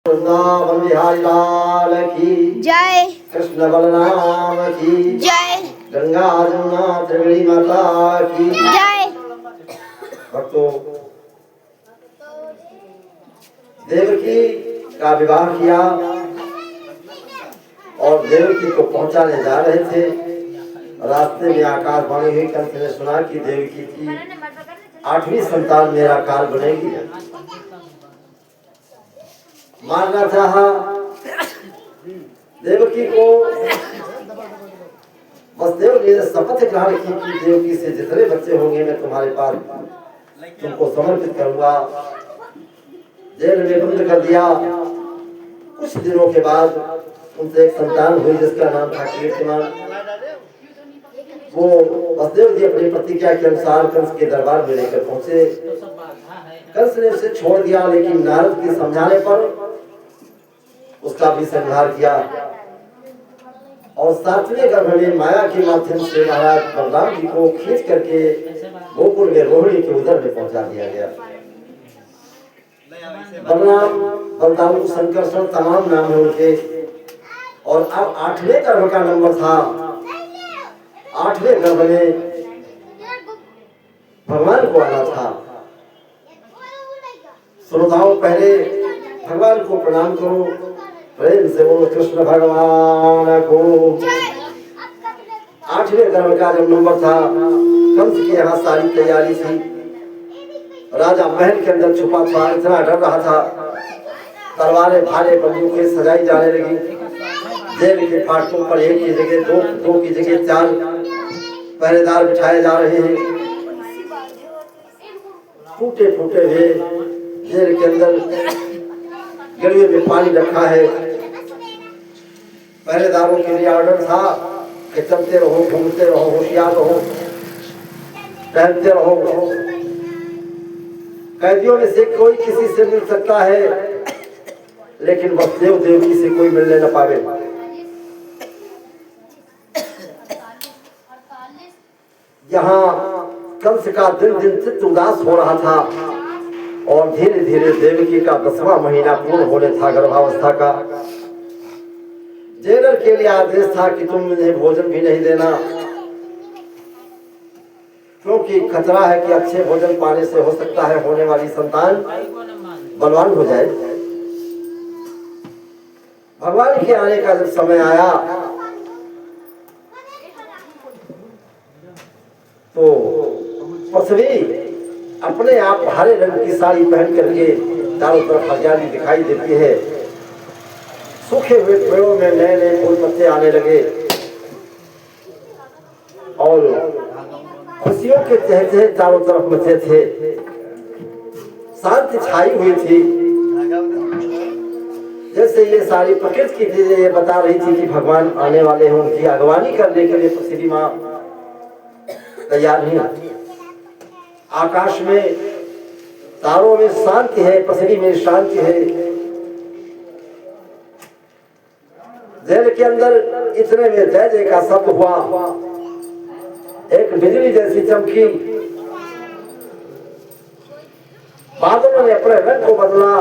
वृंदावन बिहारी लाल की जय। कृष्ण बलराम की जय। गंगा जमुना त्रिवेणी माता की जय। भक्तों, देवकी का विवाह किया और देवकी को पहुंचाने जा रहे थे। रास्ते में आकाशवाणी हुई, कंस ने सुना कि देवकी की 8वीं संतान मेरा काल बनेगी। मारना चाहा देवकी को। वसुदेव ने शपथ ग्रहण की कि देवकी से जितने बच्चे होंगे मैं तुम्हारे पास तुमको समर्पित करूंगा। जेल में बंद कर दिया। कुछ दिनों के बाद उनसे एक संतान हुई जिसका नाम था कीर्तिमान। वो वसुदेव जी अपनी प्रतिज्ञा के अनुसार कंस के दरबार में लेकर पहुंचे। कंस ने उसे छोड़ दिया, लेकिन नारद के समझाने पर उसका भी संहार किया और 7वें गर्भ में माया के माध्यम से महाराज बलराम जी को खींच करके गोकुल में रोहिणी के उदर में पहुंचा दिया गया। बलराम, बलदाऊ, संकर्षण तमाम नाम है उनके। और अब 8वें गर्भ का नंबर था। 8वें गर्भ में भगवान को आना था। श्रोताओं, पहले भगवान को प्रणाम करो, प्रेम से बोलो कृष्ण भगवान को। 8वें गर्भ का जब नंबर था, कंस के यहाँ सारी तैयारी थी। राजा महल के अंदर छुपा था, इतना डर रहा था। तलवारें, भाले, बंदूकें सजाई जाने लगी। जेल के फाटकों पर एक की जगह दो, दो की जगह 4 पहरेदार बिठाए जा रहे हैं। फूटे फूटे हुए जेल के अंदर गड़िए में पानी रखा है। पहरेदारों के लिए ऑर्डर था कि चलते रहो, घूमते रहो, होशियार रहो, टहलते रहो। कैदियों में से कोई किसी से मिल सकता है, लेकिन वसुदेव देवकी से कोई मिलने न पावे। यहाँ कंस का दिन दिन चित्त उदास हो रहा था और धीरे धीरे देवकी का 10वां महीना पूर्ण होने था, गर्भावस्था का। जेलर के लिए आदेश था कि तुम मुझे भोजन भी नहीं देना, क्योंकि खतरा है कि अच्छे भोजन पाने से हो सकता है होने वाली संतान बलवान हो जाए। भगवान के आने का जब समय आया तो पृथ्वी अपने आप हरे रंग की साड़ी पहन करके चारों तरफ हरियाली दिखाई देती है। सूखे हुए पेड़ों में नए नए फूल पत्ते आने लगे और खुशियों के चहचहे चारों तरफ मचे थे। शांति छाई हुई थी। जैसे ये सारी प्रकृति की चीजें ये बता रही थी कि भगवान आने वाले हैं। उनकी अगवानी करने के लिए पृथ्वी माँ तैयार नहीं। आकाश में तारों में शांति है, पृथ्वी में शांति है। जेल के अंदर इतने में जय जय का शब्द हुआ। एक बिजली जैसी चमकी। बादलों ने अपने रंग को बदला।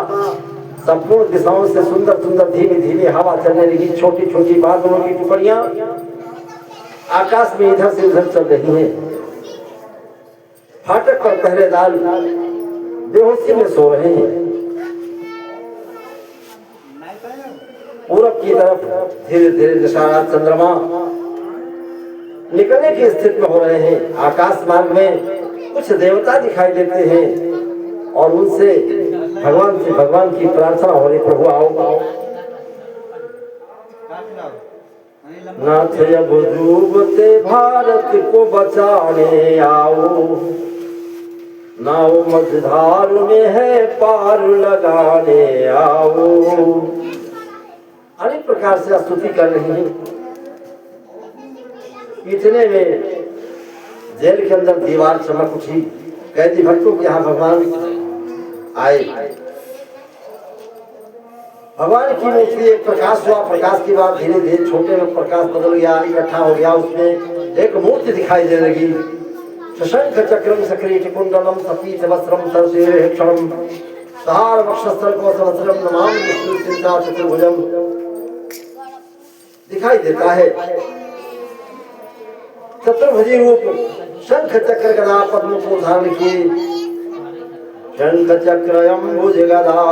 संपूर्ण दिशाओं से सुंदर सुंदर धीमी धीमी हवा चलने लगी। छोटी छोटी बादलों की टुकड़ियां आकाश में इधर से उधर चल रही हैं। फाटक पर पहरेदार बेहोशी में सो रहे हैं। पूरब की तरफ धीरे धीरे दशहरा चंद्रमा निकलने की स्थिति में हो रहे हैं। आकाश मार्ग में कुछ देवता दिखाई देते हैं और उनसे भगवान की प्रार्थना हो रही, प्रभु आओ। नाथ अब डूबते भारत को बचाने आओ, नाव मझधार में है पार लगाने आओ। अनेक प्रकार से स्तुति कर रही है। इतने में जेल के अंदर दीवार चमक उठी। कैदी भक्तों के यहाँ भगवान आए। भगवान की मूर्ति एक प्रकाश हुआ। प्रकाश के बाद धीरे धीरे छोटे में प्रकाश बदल गया, इकट्ठा हो गया। उसमें एक मूर्ति दिखाई देने लगी। शंख चक्रम सक्रीट कुंडलम सपीत वस्त्रम सरसेक्षणम तार वक्षस्थल को सहस्रम नमाम विष्णु चिंता चतुर्भुजम दिखाई देता है। चतुर्भुजी रूप शंख चक्र गदा पद्म को धारण किए, शंख चक्र अम्बुज गदा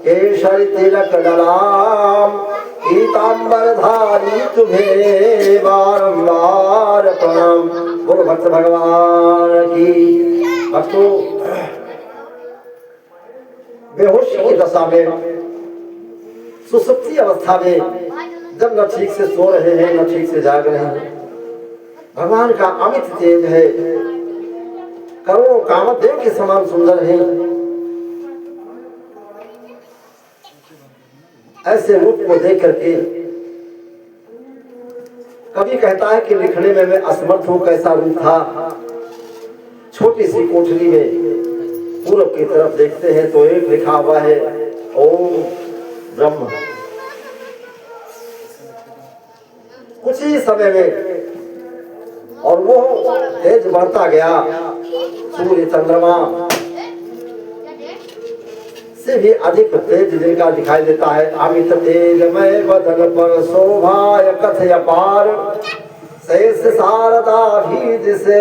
केशरी तिलक दलाम पीतांबरधारी तुम्हें बारंबार प्रणाम। बोलो भक्त भगवान की। भक्तों, बेहोश की दशा में, सुसुप्ति अवस्था में, जब न ठीक से सो रहे हैं न ठीक से जाग रहे हैं, भगवान का अमित तेज है, करोड़ों कामदेव के समान सुंदर है। ऐसे रूप को देख करके कभी कहता है कि लिखने में मैं असमर्थ हूं, कैसा रूप था। छोटी सी कोठरी में पूर्व की तरफ देखते हैं तो एक लिखा हुआ है ओम ब्रह्म। कुछ ही समय में और वो तेज बढ़ता गया, सूर्य चंद्रमा से भी अधिक तेज जिनका दिखाई देता है। अमित तेजमय बदन पर शोभा कथय अपार, शेष शारदा भी जिसे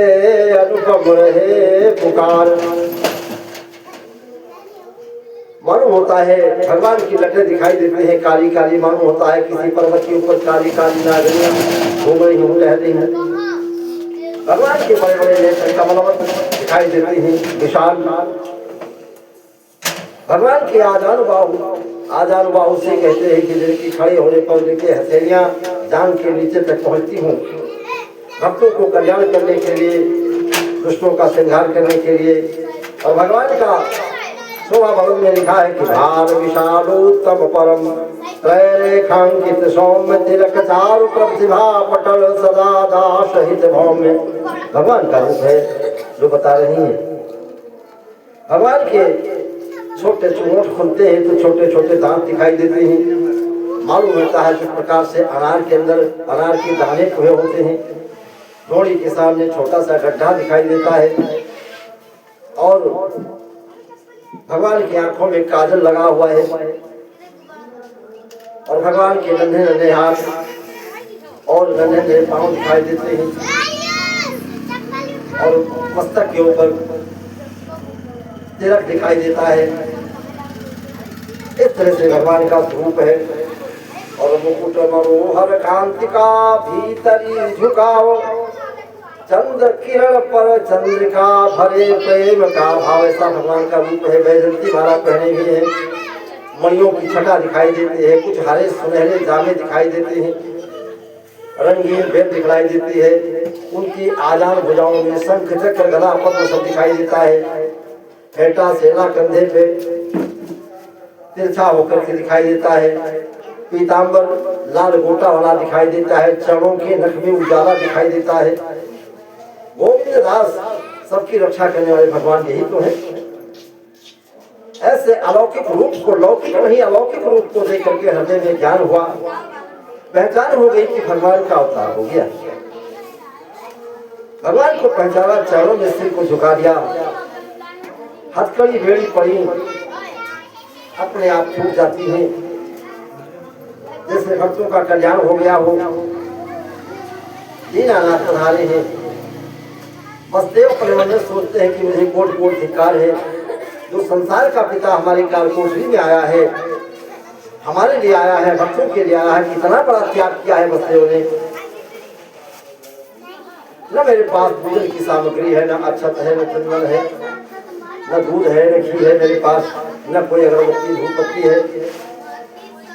अनुपम रहे पुकार। मालूम होता है भगवान की लकड़ें दिखाई देती हैं काली काली, मालूम होता है किसी पर्वत के ऊपर काली काली नागरियां घूम रही हूँ रहती हैं। भगवान के बड़े बड़े नेत्र कमलवत दिखाई देती हैं विशाल। भगवान के आजानुबाहु से कहते हैं कि जिनकी खड़े होने पर उनके हथेलियां जान के नीचे तक पहुंचती हूँ, भक्तों को कल्याण करने के लिए, दुष्टों का संहार करने के लिए। और भगवान का शोभा भवन में लिखा है कि भार विशालोत्तम परम त्रैरेखांकित सौम्य तिलक चारु प्रतिभा पटल सदा दास हित भौम्य। भगवान का रूप है जो बता रही है। भगवान के छोटे चुनोट खुलते हैं तो छोटे छोटे दांत दिखाई देते हैं। मालूम होता है जिस प्रकार से अनार के अंदर अनार के दाने हुए होते हैं, डोरी के सामने छोटा सा गड्ढा दिखाई देता है। और भगवान की आंखों में काजल लगा हुआ है, और भगवान के नन्हे नन्हे हाथ और नन्हे नन्हे पांव दिखाई देते हैं, और मस्तक के ऊपर तिलक दिखाई देता है। इस तरह से भगवान का स्वरूप है। और मुकुट मनोहर कांति का भीतरी झुकाओ, चंद्र किरण पर चंद्रिका भरे प्रेम का भाव। ऐसा भगवान का रूप है। वैजंती माला पहने हुए हैं, मणियों की छटा दिखाई देती है, कुछ हरे सुनहरे जामे दिखाई देते हैं, रंगीन भेद दिखाई देती है। उनकी आजान भुजाओं में शंख चक्र गदा पद्म सब दिखाई देता है। फेटा सेना कंधे पे तिरछा होकर के दिखाई देता है। पीतांबर लाल गोटा वाला दिखाई देता है। चरणों के नख में उजाला दिखाई देता है। गोविंद दास सबकी रक्षा करने वाले भगवान यही तो है। ऐसे अलौकिक रूप को, लौकिक नहीं अलौकिक रूप को देख करके हृदय में ज्ञान हुआ, पहचान हो गई कि भगवान का अवतार हो गया। भगवान को पहचाना, चरणों में सिर को झुका दिया, हथकड़ी बेड़ी पड़ी, अपने आप छूट जाती है, जैसे भक्तों का कल्याण हो गया हो। दीनानाथ पधारे हैं। वसुदेव परिवार सोचते हैं कि मुझे कोट कोट धिक्कार है, जो संसार का पिता हमारी कालकोठरी में आया है, हमारे लिए आया है, भक्तों के लिए आया है। कितना बड़ा त्याग किया है वसुदेव ने। न मेरे पास भोजन की सामग्री है, न अक्षत है, न चंदन है, न दूध है, न घी है मेरे पास, न कोई अगरबत्ती धूपबत्ती है।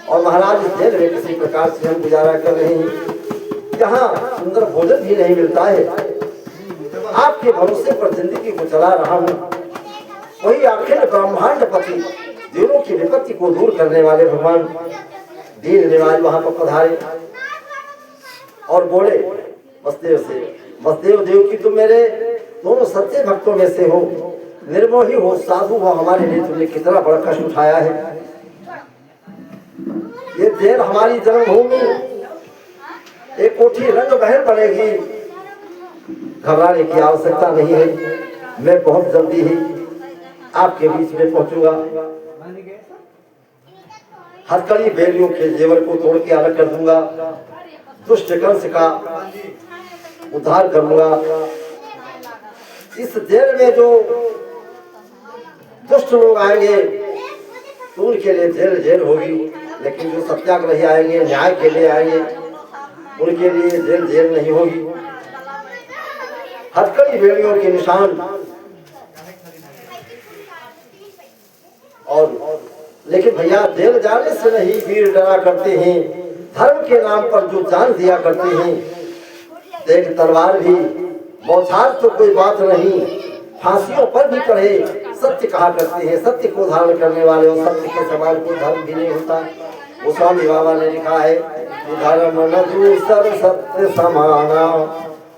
और महाराज इस जेल में किसी प्रकार से हम गुजारा कर रहे हैं, यहाँ सुंदर भोजन भी नहीं मिलता है। आपके भरोसे पर जिंदगी को चला रहा हूँ। वही अखिल ब्रह्मांड पति, दिलों की विपत्ति को दूर करने वाले भगवान दीन निवाज वहां पर पधारे और बोले वसुदेव से, वसुदेव देव की तुम मेरे दोनों सच्चे भक्तों में से हो, निर्मोही हो, साधु हो, हमारे लिए तुमने कितना बड़ा कष्ट उठाया है। ये जेल हमारी जन्मभूमि, एक कोठी रंग महल बनेगी, घबराने की आवश्यकता नहीं है। मैं बहुत जल्दी ही आपके बीच में पहुंचूंगा। हथकड़ी बेलियों के जेवर को तोड़ के अलग कर दूंगा, दुष्ट कंस का उद्धार करूंगा। इस जेल में जो दुष्ट लोग आएंगे तो उनके लिए जेल जेल होगी, लेकिन जो सत्याग्रही आएंगे, न्याय के लिए आएंगे, उनके लिए जेल जेल नहीं होगी। हथकड़ी बेड़ियों के निशान और लेकिन भैया जेल जाने से नहीं वीर डरा करते हैं, धर्म के नाम पर जो जान दिया करते हैं। देख तलवार भी बौछार तो कोई बात नहीं, फांसियों पर भी चढ़े सत्य कहा करते हैं। सत्य को धारण करने वाले और सत्य के समान कोई धर्म भी नहीं होता। वो स्वामी बाबा ने लिखा है, धर्म न दूसर सत्य समाना,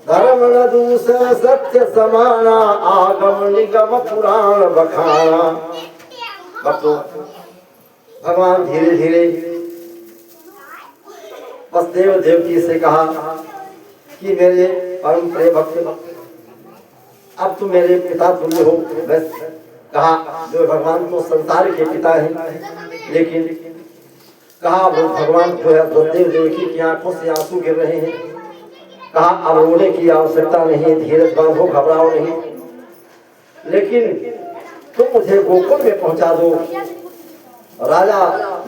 धर्म न दूसर सत्य समाना, आगम निगम पुराण बखाना। भक्तों, भगवान धीरे धीरे वसुदेव देवकी से कहा कि मेरे परम प्रिय भक्त, अब तुम मेरे पिता तुल्य हो। बस कहा जो भगवान तो संसार के पिता हैं, लेकिन कहा वो भगवान को है वसुदेव देवकी की आंखों से आंसू गिर रहे हैं। कहा अब रोने की आवश्यकता नहीं, धीरज बांधो, घबराओ नहीं, लेकिन तुम मुझे गोकुल में पहुंचा दो, राजा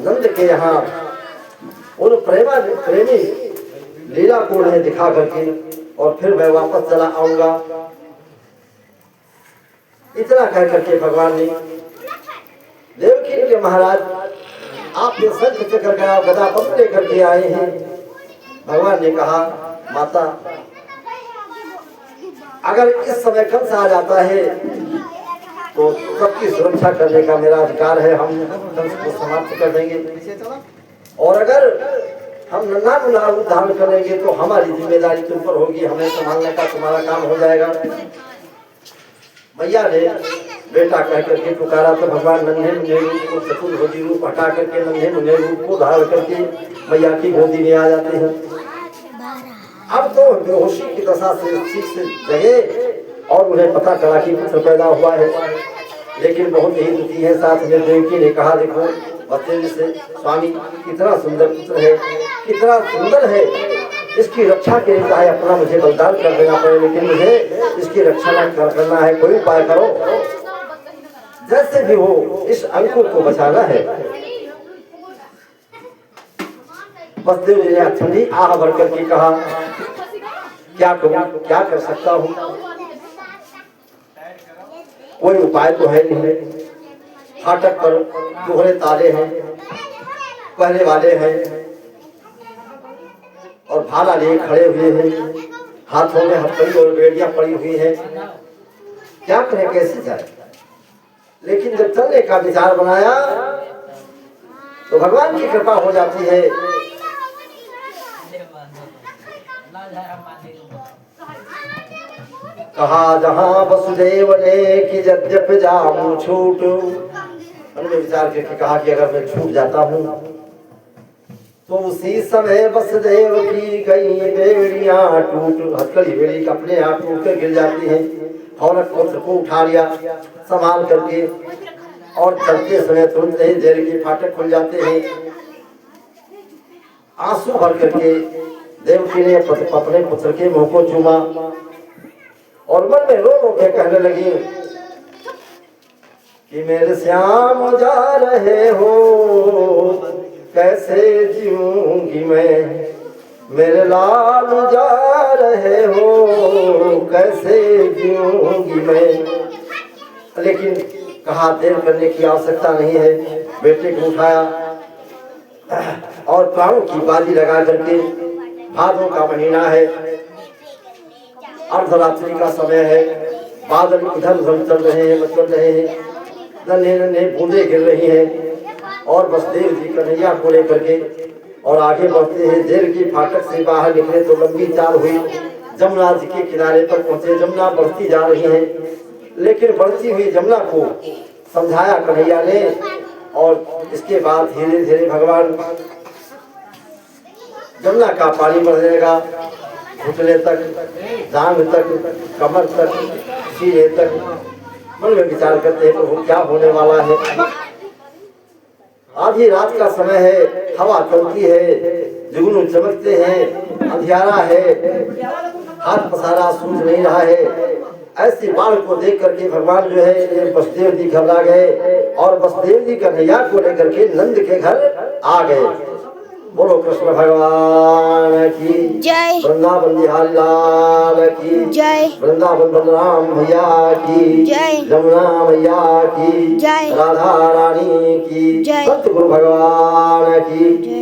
नंद के यहाँ उन प्रेमी लीला को उन्हें दिखा करके, और फिर मैं वापस चला आऊंगा। इतना कह करके भगवान ने देवकी के महाराज आपने शंख चक्र का गदा पत्र लेकर के आए हैं। भगवान ने कहा माता, अगर इस समय कंस आ जाता है तो सबकी सुरक्षा करने का मेरा अधिकार है, हम कंस को समाप्त कर देंगे, और अगर हम नन्हा मुन्ना रूप धारण करेंगे तो हमारी जिम्मेदारी तुम पर होगी, हमें संभालने का तुम्हारा काम हो जाएगा। मैया ने बेटा कह करके पुकारा तो भगवान नन्हे मुन्ने रूप को चतुर्भुजी रूप हटा करके नन्हे मुन्ने रूप को धारण करके मैया की गोदी में आ जाते हैं। अब तो बेहोशी की दशा से ठीक से जगे और उन्हें पता चला कि पुत्र पैदा हुआ है, लेकिन बहुत ही दुखी है। साथ में देवकी ने कहा देखो बच्चे से, स्वामी कितना सुंदर पुत्र है, कितना सुंदर है, इसकी रक्षा के लिए चाहे अपना मुझे बलिदान कर देना पड़े, लेकिन मुझे इसकी रक्षा करना है, कोई उपाय करो, जैसे भी हो इस अंकुर को बचाना है। वसुदेव जी ने ठंडी आह भर करके कहा क्या करूं, क्या कर सकता हूं, कोई उपाय तो है नहीं। फाटक पर दोहरे ताले हैं, पहले वाले हैं, और भाला लिए खड़े हुए हैं, हाथों में हथकड़ी और बेड़ियां पड़ी हुई हैं, क्या करें, कैसे जाए। लेकिन जब चलने का विचार बनाया तो भगवान की कृपा हो जाती है। कहा जहां वसुदेव ने कि जब जाऊं छूट, उन्होंने विचार करके कहा कि अगर मैं छूट जाता हूं तो उसी समय वसुदेव की गई बेड़ियां टूट, हथकड़ी बेड़ी अपने आप टूट कर गिर जाती है। फौरन पुत्र को उठा लिया संभाल करके, और चलते समय तुरंत ही जेल के फाटक खुल जाते हैं। आंसू भर करके देवकी ने अपने पुत्र के मुंह को चूमा और मन में रो रो के कहने लगी कि मेरे श्याम जा रहे हो, कैसे जीऊंगी मैं, मेरे लाल जा रहे हो, कैसे जीऊंगी मैं। लेकिन कहा देर करने की आवश्यकता नहीं है। बेटे को उठाया और प्राणों की बाजी लगा करके, भादों का महीना है, अर्धरात्रि का समय है, बादल इधर उधर चल रहे हैं, मचल रहे हैं, नन्हे नन्हे बूंदे गिर रही हैं, और वसुदेव जी कन्हैया को लेकर के और आगे बढ़ते हैं। जेल की फाटक से बाहर निकले तो लंबी चाल हुई, जमुना जी के किनारे पर पहुंचे। जमुना बढ़ती जा रही है, लेकिन बढ़ती हुई जमुना को समझाया कन्हैया ने, और इसके बाद धीरे धीरे भगवान जमुना का पानी बढ़ने लगा, घुटने तक, जांघ तक, कमर तक, सीने तक। मन में विचार करते हैं तो क्या होने वाला है। आधी रात का समय है, हवा चलती है, जुगनू चमकते हैं, अंधियारा है, हाथ पसारा सूझ नहीं रहा है। ऐसी बाढ़ को देख करके भगवान जो है वसुदेव जी घबरा गए और वसुदेव जी कन्हैया को लेकर के नंद के घर आ गए। बोलो कृष्ण भगवान की जय। वृंदावन बिहारी लाल की जय। वृंदावन बलराम भैया की जय। यमुना मैया की जय। राधा रानी की जय। सतगुरु भगवान की जय।